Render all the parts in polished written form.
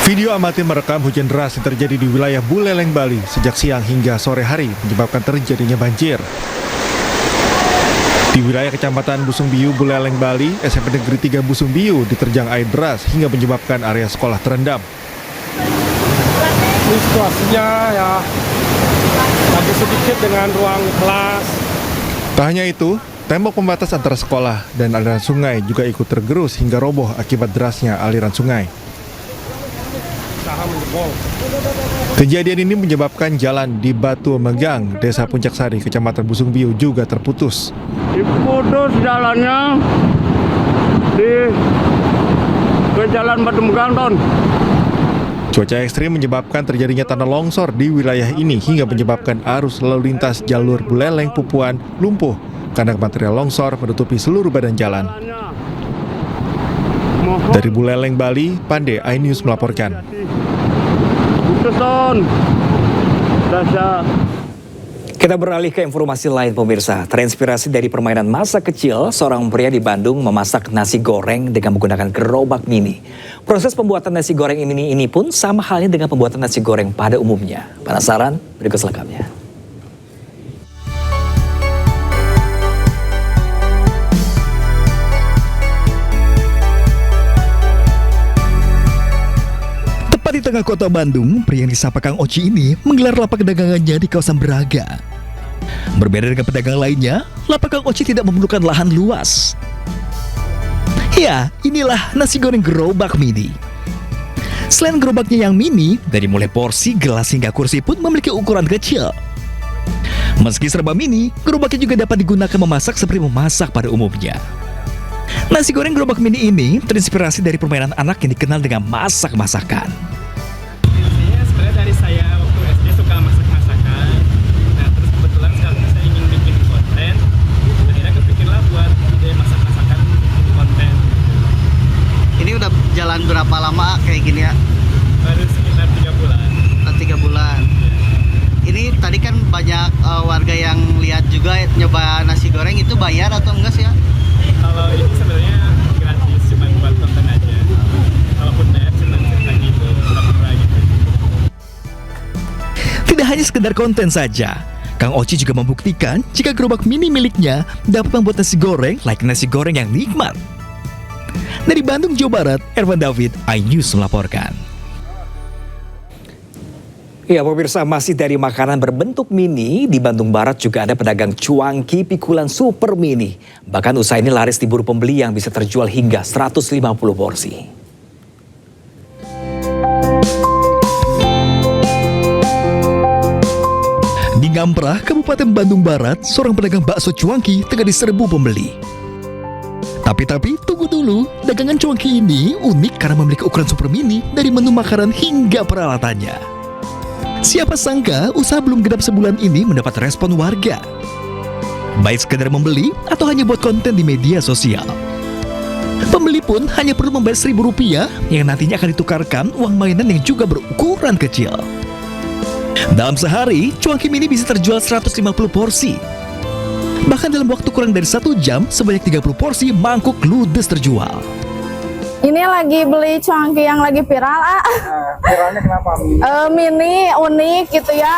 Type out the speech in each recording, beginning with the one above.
Video amatir merekam hujan deras yang terjadi di wilayah Buleleng, Bali sejak siang hingga sore hari menyebabkan terjadinya banjir. Di wilayah Kecamatan Busungbiu, Buleleng, Bali, SMP Negeri 3 Busungbiu diterjang air deras hingga menyebabkan area sekolah terendam. Ini situasinya ya agak sedikit dengan ruang kelas. Tak hanya itu, tembok pembatas antara sekolah dan aliran sungai juga ikut tergerus hingga roboh akibat derasnya aliran sungai. Kejadian ini menyebabkan jalan di Batu Megang, Desa Puncak Sari, Kecamatan Busungbiu juga terputus. Diputus jalannya ke jalan Batu Megang, Ton. Cuaca ekstrim menyebabkan terjadinya tanah longsor di wilayah ini hingga menyebabkan arus lalu lintas jalur Buleleng Pupuan lumpuh karena material longsor menutupi seluruh badan jalan. Dari Buleleng, Bali, Pande, iNews melaporkan. Kita beralih ke informasi lain, pemirsa. Terinspirasi dari permainan masa kecil, seorang pria di Bandung memasak nasi goreng dengan menggunakan gerobak mini. Proses pembuatan nasi goreng ini pun sama halnya dengan pembuatan nasi goreng pada umumnya. Penasaran? Berikut selengkapnya. Di tengah kota Bandung, pria yang disapa Kang Oci ini menggelar lapak dagangannya di kawasan Braga. Berbeda dengan pedagang lainnya, lapak Kang Oci tidak memerlukan lahan luas. Ya, inilah nasi goreng gerobak mini. Selain gerobaknya yang mini, dari mulai porsi, gelas hingga kursi pun memiliki ukuran kecil. Meski serba mini, gerobaknya juga dapat digunakan memasak seperti memasak pada umumnya. Nasi goreng gerobak mini ini terinspirasi dari permainan anak yang dikenal dengan masak-masakan. Dari saya waktu SD suka masak-masakan. Nah, terus kebetulan sekarang saya ingin bikin konten. Akhirnya kepikirlah buat ide masak-masakan konten. Ini udah jalan berapa lama kayak gini ya? Baru sekitar 3 bulan. 3 bulan. Ini tadi kan banyak warga yang lihat juga nyoba nasi goreng, itu bayar atau enggak sih ya? Kalau ini sebenarnya gratis, cuma buat konten aja. Kalaupun bayar senang-senang gitu, pura-pura gitu. Tidak hanya sekedar konten saja, Kang Oci juga membuktikan jika gerobak mini miliknya dapat membuat nasi goreng like nasi goreng yang nikmat. Dari Bandung, Jawa Barat, Ervan David, iNews melaporkan. Ya, pemirsa, masih dari makanan berbentuk mini, di Bandung Barat juga ada pedagang cuangki pikulan super mini. Bahkan usaha ini laris diburu pembeli yang bisa terjual hingga 150 porsi. Di Ngamprah, Kabupaten Bandung Barat, seorang pedagang bakso cuangki tengah diserbu pembeli. Tapi tunggu dulu, dagangan cuangki ini unik karena memiliki ukuran super mini dari menu makanan hingga peralatannya. Siapa sangka usaha belum genap sebulan ini mendapat respon warga. Baik sekedar membeli atau hanya buat konten di media sosial. Pembeli pun hanya perlu membayar Rp1.000 yang nantinya akan ditukarkan uang mainan yang juga berukuran kecil. Dalam sehari, cuangki mini bisa terjual 150 porsi. Bahkan dalam waktu kurang dari 1 jam, sebanyak 30 porsi mangkuk ludes terjual. Ini lagi beli cuangki yang lagi viral, Viralnya kenapa? mini, unik gitu ya,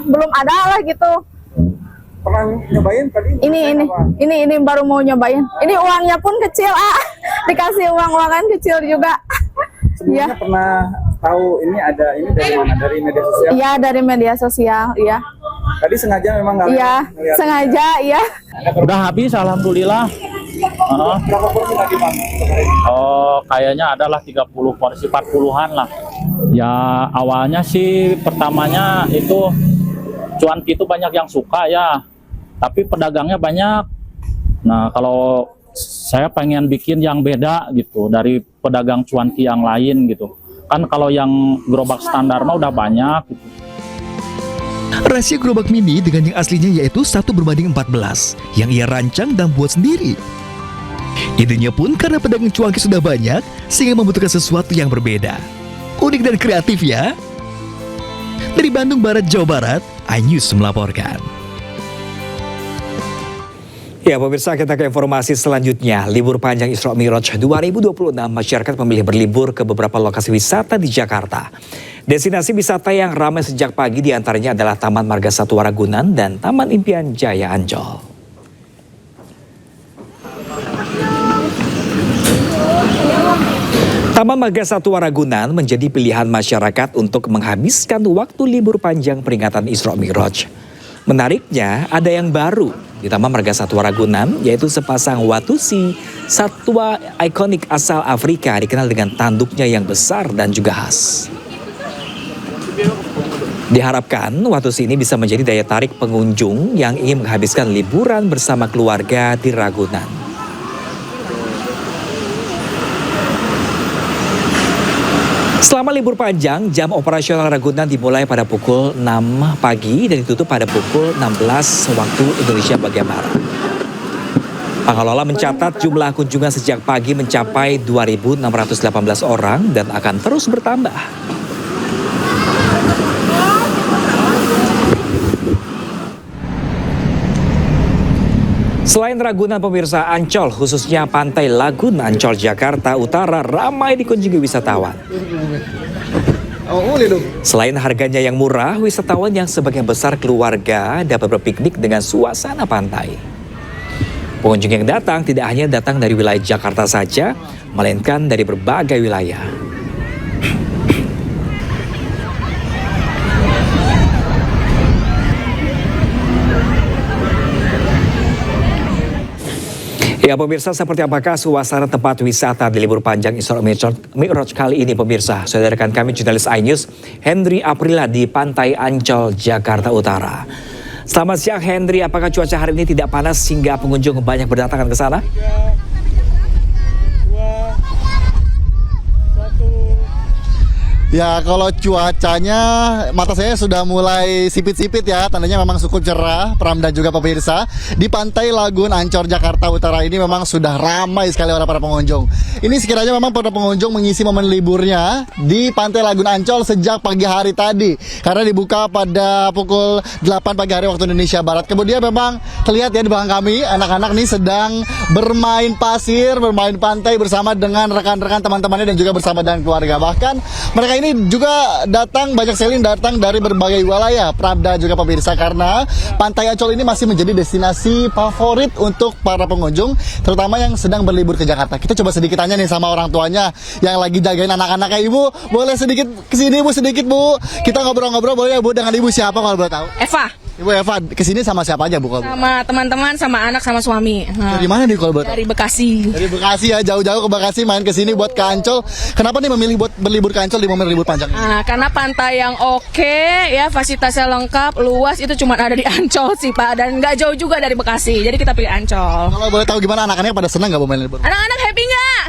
belum ada lah gitu. Pernah nyobain tadi? Ini baru mau nyobain. Ini uangnya pun kecil, dikasih uang-uangan kecil juga. Sebelumnya pernah tahu ini ada ini dari mana? Dari media sosial? Iya, dari media sosial, iya. Tadi sengaja memang nggak? Iya, sengaja, iya. Udah habis, alhamdulillah. Berapa porsi tadi, Bang? Oh, kayaknya adalah 30 porsi, 40-an lah. Ya, awalnya sih pertamanya itu cuanki itu banyak yang suka ya. Tapi pedagangnya banyak. Nah, kalau saya pengen bikin yang beda gitu dari pedagang cuanki yang lain gitu. Kan kalau yang gerobak standar mah udah banyak gitu. Rahasia gerobak mini dengan yang aslinya yaitu 1:14 yang ia rancang dan buat sendiri. Idenya pun karena pedagang cuangki sudah banyak sehingga membutuhkan sesuatu yang berbeda. Unik dan kreatif ya. Dari Bandung Barat, Jawa Barat, iNews melaporkan. Ya pemirsa, kita ke informasi selanjutnya. Libur panjang Isra Mi'raj 2026, masyarakat memilih berlibur ke beberapa lokasi wisata di Jakarta. Destinasi wisata yang ramai sejak pagi diantaranya adalah Taman Marga Satwa Ragunan dan Taman Impian Jaya Ancol. Taman Marga Satwa Ragunan menjadi pilihan masyarakat untuk menghabiskan waktu libur panjang peringatan Isra Mi'raj. Menariknya, ada yang baru di Taman Marga Satwa Ragunan, yaitu sepasang watusi, satwa ikonik asal Afrika dikenal dengan tanduknya yang besar dan juga khas. Diharapkan watusi ini bisa menjadi daya tarik pengunjung yang ingin menghabiskan liburan bersama keluarga di Ragunan. Selama libur panjang, jam operasional Ragunan dimulai pada pukul 6 pagi dan ditutup pada pukul 16 waktu Indonesia bagian Barat. Pengelola mencatat jumlah kunjungan sejak pagi mencapai 2.618 orang dan akan terus bertambah. Selain Ragunan, pemirsa, Ancol, khususnya Pantai Lagun Ancol Jakarta Utara ramai dikunjungi wisatawan. Selain harganya yang murah, wisatawan yang sebagian besar keluarga dapat berpiknik dengan suasana pantai. Pengunjung yang datang tidak hanya datang dari wilayah Jakarta saja, melainkan dari berbagai wilayah. Ya pemirsa, seperti apakah suasana tempat wisata di libur panjang Isra Mi'raj kali ini pemirsa? Saudara rekan kami jurnalis iNews Hendry Aprila di Pantai Ancol, Jakarta Utara. Selamat siang Hendry, apakah cuaca hari ini tidak panas hingga pengunjung banyak berdatangan ke sana? Ya, kalau cuacanya mata saya sudah mulai sipit-sipit ya, tandanya memang cukup cerah, Pram dan juga pemirsa. Di Pantai Lagun Ancol Jakarta Utara ini memang sudah ramai sekali oleh para pengunjung. Ini sekiranya memang para pengunjung mengisi momen liburnya di Pantai Lagun Ancol sejak pagi hari tadi, karena dibuka pada pukul 8 pagi hari waktu Indonesia Barat. Kemudian memang terlihat ya di belakang kami, anak-anak nih sedang bermain pasir, bermain pantai bersama dengan rekan-rekan teman-temannya dan juga bersama dengan keluarga. Bahkan mereka ini juga banyak sekali datang dari berbagai wilayah, Prabda juga pemirsa, karena Pantai Ancol ini masih menjadi destinasi favorit untuk para pengunjung, terutama yang sedang berlibur ke Jakarta. Kita coba sedikit tanya nih sama orang tuanya yang lagi jagain anak-anaknya. Ibu, boleh sedikit kesini Bu, sedikit Bu. Kita ngobrol-ngobrol boleh ya Bu, dengan Ibu siapa kalau boleh tahu? Eva. Ibu Eva, kesini sama siapa aja Bu? Sama teman-teman, sama anak, sama suami. Dari mana nih kalau boleh tahu? Dari Bekasi. Dari Bekasi ya, jauh-jauh ke Bekasi main ke sini buat ke Ancol. Kenapa nih memilih buat berlibur ke Ancol di momen libur panjang ini? Karena pantai yang oke, ya fasilitasnya lengkap, luas, itu cuma ada di Ancol sih Pak, dan nggak jauh juga dari Bekasi. Jadi kita pilih Ancol. Kalau boleh tahu gimana anak-anaknya pada senang nggak main libur? Anak-anak happy nggak?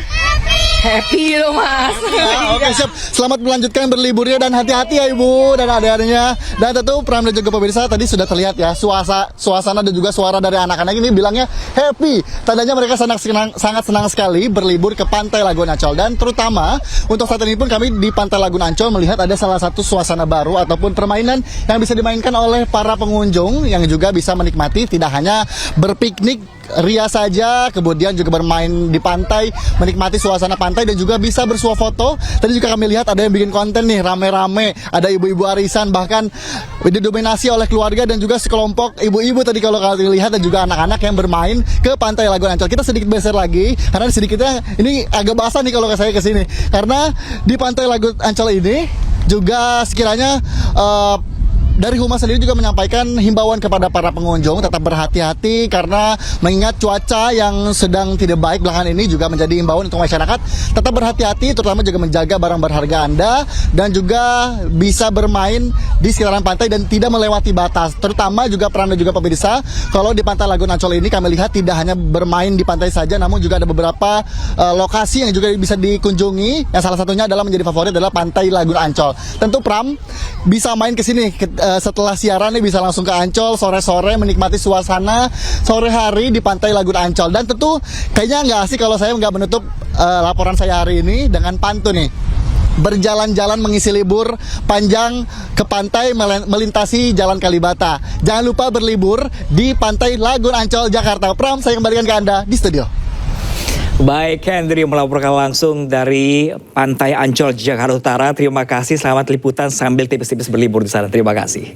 Happy loh Mas. Ya, oke siap. Selamat melanjutkan berliburnya dan hati-hati ya Ibu dan adik-adiknya. Dan tentu Pram dan juga pemirsa tadi sudah terlihat ya suasana dan juga suara dari anak-anak ini bilangnya happy. Tandanya mereka sangat senang sekali berlibur ke Pantai Lagun Ancol. Dan terutama untuk saat ini pun kami di Pantai Lagun Ancol melihat ada salah satu suasana baru ataupun permainan yang bisa dimainkan oleh para pengunjung yang juga bisa menikmati tidak hanya berpiknik ria saja, kemudian juga bermain di pantai, menikmati suasana pantai dan juga bisa bersuah foto. Tadi juga kami lihat ada yang bikin konten nih rame-rame, ada ibu-ibu arisan bahkan didominasi oleh keluarga dan juga sekelompok ibu-ibu tadi kalau kalian lihat dan juga anak-anak yang bermain ke Pantai Lagun Ancol. Kita sedikit beser lagi karena sedikitnya ini agak basah nih kalau saya ke sini. Karena di Pantai Lagun Ancol ini juga sekiranya dari Humas sendiri juga menyampaikan himbauan kepada para pengunjung tetap berhati-hati karena mengingat cuaca yang sedang tidak baik belakangan ini, juga menjadi himbauan untuk masyarakat tetap berhati-hati, terutama juga menjaga barang berharga Anda dan juga bisa bermain di sekitaran pantai dan tidak melewati batas. Terutama juga Pram dan juga pemirsa, kalau di Pantai Lagun Ancol ini kami lihat tidak hanya bermain di pantai saja, namun juga ada beberapa lokasi yang juga bisa dikunjungi. Yang salah satunya adalah menjadi favorit adalah Pantai Lagun Ancol. Tentu Pram bisa main ke sini setelah siaran nih, bisa langsung ke Ancol sore-sore menikmati suasana sore hari di Pantai Lagun Ancol. Dan tentu kayaknya nggak asik kalau saya nggak menutup laporan saya hari ini dengan pantun nih. berjalan-jalan mengisi libur panjang ke pantai melintasi Jalan Kalibata. Jangan lupa berlibur di Pantai Lagun Ancol, Jakarta. Pram, saya kembalikan ke Anda di studio. Baik, Henry melaporkan langsung dari Pantai Ancol, Jakarta Utara. Terima kasih, selamat liputan sambil tipis-tipis berlibur di sana. Terima kasih.